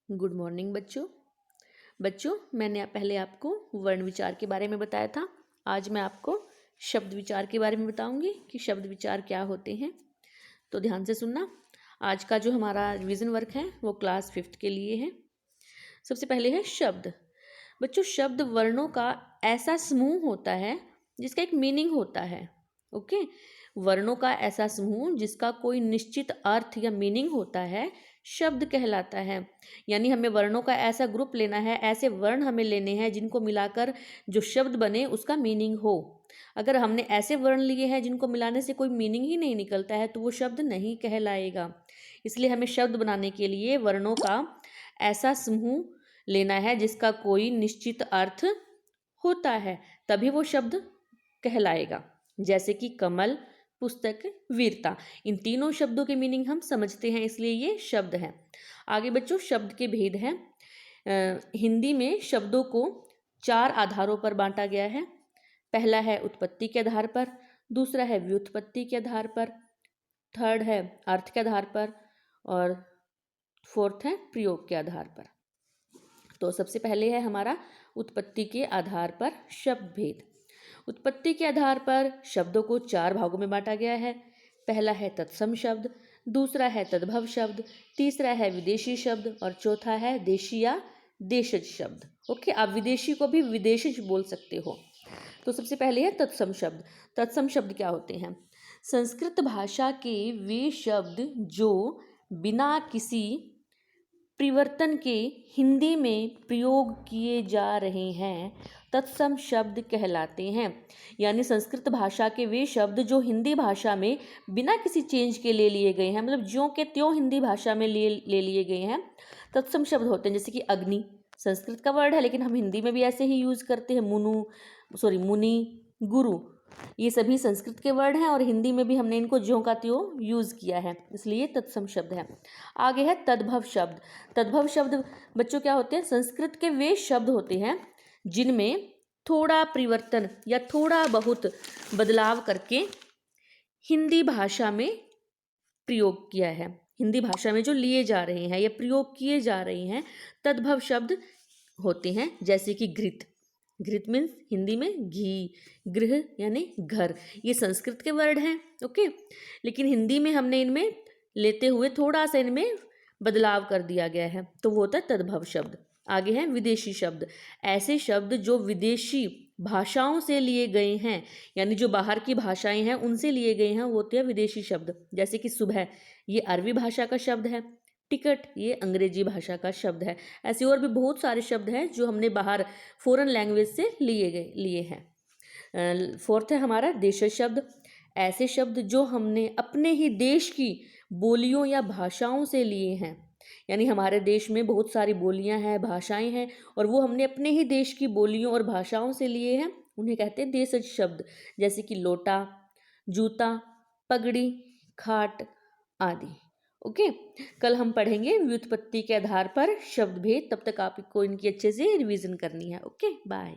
Good morning बच्चों। मैंने पहले आपको वर्ण विचार के बारे में बताया था। आज मैं आपको शब्द विचार के बारे में बताऊंगी कि शब्द विचार क्या होते हैं। तो ध्यान से सुनना। आज का जो हमारा रिवीजन वर्क है वो क्लास 5th के लिए है। सबसे पहले है शब्द। बच्चों, शब्द वर्णों का ऐसा समूह होता है जिसका एक मीनिंग होता है। ओके, वर्णों का ऐसा समूह जिसका कोई निश्चित अर्थ या मीनिंग होता है शब्द कहलाता है। यानी हमें वर्णों का ऐसा ग्रुप लेना है, ऐसे वर्ण हमें लेने हैं जिनको मिलाकर जो शब्द बने उसका मीनिंग हो। अगर हमने ऐसे वर्ण लिए हैं जिनको मिलाने से कोई मीनिंग ही नहीं निकलता है तो वो शब्द नहीं कहलाएगा। इसलिए हमें शब्द बनाने के लिए वर्णों का ऐसा समूह लेना है जिसका कोई निश्चित अर्थ होता है, तभी वो शब्द कहलाएगा। जैसे कि कमल, पुस्तक, वीरता। इन तीनों शब्दों के मीनिंग हम समझते हैं, इसलिए ये शब्द हैं। आगे बच्चों, शब्द के भेद हैं। हिंदी में शब्दों को 4 आधारों पर बांटा गया है। पहला है उत्पत्ति के आधार पर, दूसरा है व्युत्पत्ति के आधार पर, थर्ड है अर्थ के आधार पर और फोर्थ है प्रयोग के आधार पर। तो सबसे पहले है हमारा उत्पत्ति के आधार पर शब्द भेद। उत्पत्ति के आधार पर शब्दों को 4 भागों में बांटा गया है। पहला है तत्सम शब्द, दूसरा है तद्भव शब्द, तीसरा है विदेशी शब्द और चौथा है देशी या देशज शब्द। ओके, आप विदेशी को भी विदेशज बोल सकते हो। तो सबसे पहले है तत्सम शब्द। तत्सम शब्द क्या होते हैं? संस्कृत भाषा के वे शब्द जो बिना किसी परिवर्तन के हिंदी में प्रयोग किए जा रहे हैं तत्सम शब्द कहलाते हैं। यानी संस्कृत भाषा के वे शब्द जो हिंदी भाषा में बिना किसी चेंज के ले लिए गए हैं, मतलब ज्यों के त्यों हिंदी भाषा में ले लिए गए हैं, तत्सम शब्द होते हैं। जैसे कि अग्नि संस्कृत का वर्ड है लेकिन हम हिंदी में भी ऐसे ही यूज करते हैं। मुनि, गुरु, ये सभी संस्कृत के वर्ड हैं और हिंदी में भी हमने इनको ज्यों का त्यों यूज किया है, इसलिए तत्सम शब्द है। आगे है तद्भव शब्द। तद्भव शब्द बच्चों क्या होते हैं? संस्कृत के वे शब्द होते हैं जिनमें थोड़ा परिवर्तन या थोड़ा बहुत बदलाव करके हिंदी भाषा में प्रयोग किया है। हिंदी भाषा में जो लिए जा रहे हैं या प्रयोग किए जा रहे हैं तद्भव शब्द होते हैं। जैसे कि घृत, घृत मीन्स हिंदी में घी, गृह यानी घर, ये संस्कृत के वर्ड हैं। ओके, लेकिन हिंदी में हमने इनमें लेते हुए थोड़ा सा इनमें बदलाव कर दिया गया है, तो वो होता है तद्भव शब्द। आगे है विदेशी शब्द। ऐसे शब्द जो विदेशी भाषाओं से लिए गए हैं, यानी जो बाहर की भाषाएं हैं उनसे लिए गए हैं, वो होते हैं विदेशी शब्द। जैसे कि सुबह, ये अरबी भाषा का शब्द है। टिकट, ये अंग्रेजी भाषा का शब्द है। ऐसे और भी बहुत सारे शब्द हैं जो हमने बाहर फॉरेन लैंग्वेज से लिए हैं। फोर्थ है हमारा देशज शब्द। ऐसे शब्द जो हमने अपने ही देश की बोलियों या भाषाओं से लिए हैं, यानी हमारे देश में बहुत सारी बोलियां हैं, भाषाएं हैं, और वो हमने अपने ही देश की बोलियों और भाषाओं से लिए हैं, उन्हें कहते हैं देशज शब्द। जैसे कि लोटा, जूता, पगड़ी, खाट आदि। ओके, कल हम पढ़ेंगे व्युत्पत्ति के आधार पर शब्द भेद। तब तक आपको इनकी अच्छे से रिवीजन करनी है। Okay, bye.